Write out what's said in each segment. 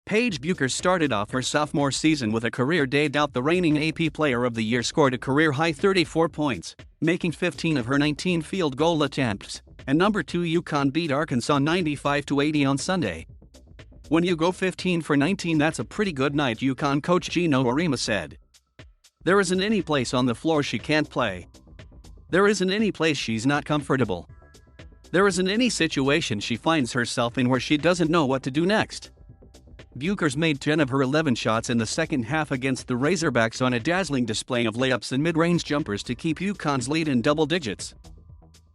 Paige Bueckers started off her sophomore season with a career day.The. The reigning AP Player of the Year scored a career-high 34 points, making 15 of her 19 field goal attempts, and number 2 UConn beat Arkansas 95-80 on Sunday. "When you go 15 for 19, that's a pretty good night," UConn coach Geno Auriemma said. "There isn't any place on the floor she can't play. There isn't any place she's not comfortable. There isn't any situation she finds herself in where she doesn't know what to do next." Bueckers made 10 of her 11 shots in the second half against the Razorbacks on a dazzling display of layups and mid-range jumpers to keep UConn's lead in double digits.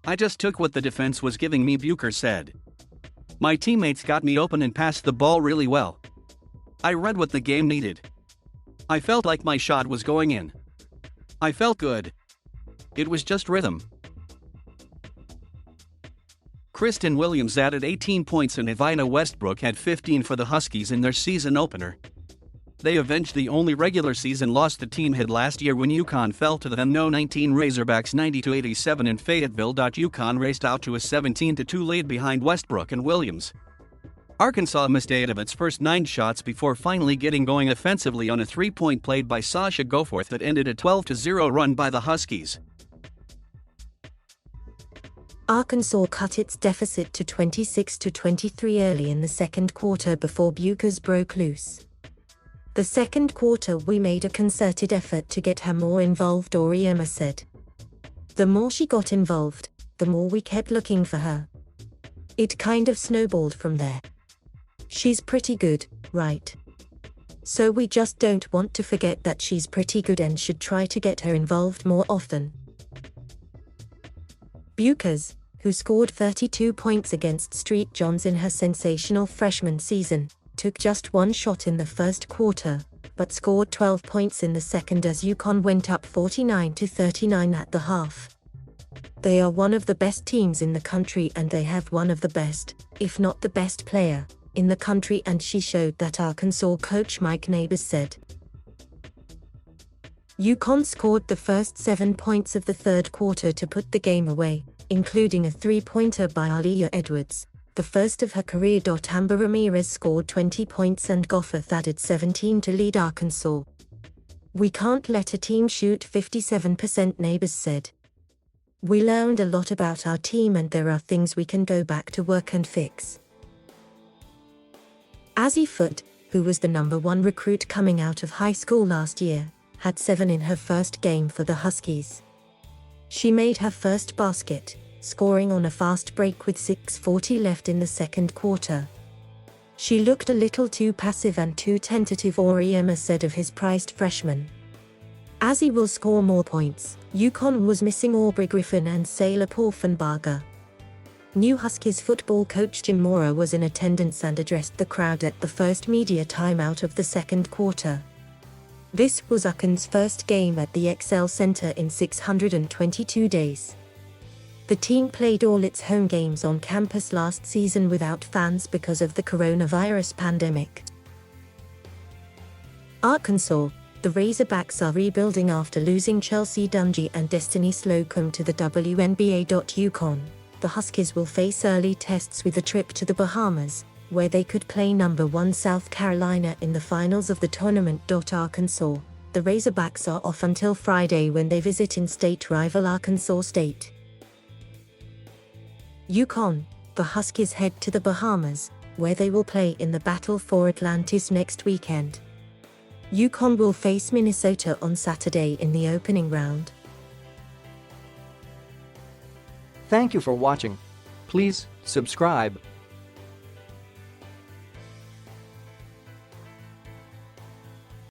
"I just took what the defense was giving me," Bueckers said. "My teammates got me open and passed the ball really well. I read what the game needed. I felt like my shot was going in. I felt good. It was just rhythm." Kristen Williams added 18 points and Evina Westbrook had 15 for the Huskies in their season opener. They avenged the only regular season loss the team had last year when UConn fell to the then No. 19 Razorbacks 90-87 in Fayetteville. UConn raced out to a 17-2 lead behind Westbrook and Williams. Arkansas missed 8 of its first 9 shots before finally getting going offensively on a 3-point play by Sasha Goforth that ended a 12-0 run by the Huskies. Arkansas cut its deficit to 26-23 early in the second quarter before Bueckers broke loose. "The second quarter we made a concerted effort to get her more involved," Auriemma said. "The more she got involved, the more we kept looking for her. It kind of snowballed from there. She's pretty good, right? So we just don't want to forget that she's pretty good and should try to get her involved more often." Bueckers, who scored 32 points against St. John's in her sensational freshman season, took just 1 shot in the first quarter, but scored 12 points in the second as UConn went up 49-39 at the half. "They are one of the best teams in the country and they have one of the best, if not the best player, in the country, and she showed that," Arkansas coach Mike Neighbors said. UConn scored the first 7 points of the third quarter to put the game away, including a 3-pointer by Aaliyah Edwards, the first of her career. Amber Ramirez scored 20 points and Goforth added 17 to lead Arkansas. "We can't let a team shoot 57%, Neighbors said. "We learned a lot about our team and there are things we can go back to work and fix." Azzi Foote, who was the number 1 recruit coming out of high school last year, had 7 in her first game for the Huskies. She made her first basket, scoring on a fast break with 6:40 left in the second quarter. "She looked a little too passive and too tentative," Auriemma said of his prized freshman. "Azzi will score more points." UConn was missing Aubrey Griffin and Sayla Poffenbarger. New Huskies football coach Jim Mora was in attendance and addressed the crowd at the first media timeout of the second quarter. This was UConn's first game at the XL Center in 622 days. The team played all its home games on campus last season without fans because of the coronavirus pandemic. Arkansas, the Razorbacks are rebuilding after losing Chelsea Dungy and Destiny Slocum to the WNBA. UConn, the Huskies will face early tests with a trip to the Bahamas, where they could play number 1 South Carolina in the finals of the tournament. Arkansas, the Razorbacks are off until Friday when they visit in-state rival Arkansas State. UConn, the Huskies head to the Bahamas, where they will play in the Battle for Atlantis next weekend. UConn will face Minnesota on Saturday in the opening round. Thank you for watching. Please subscribe.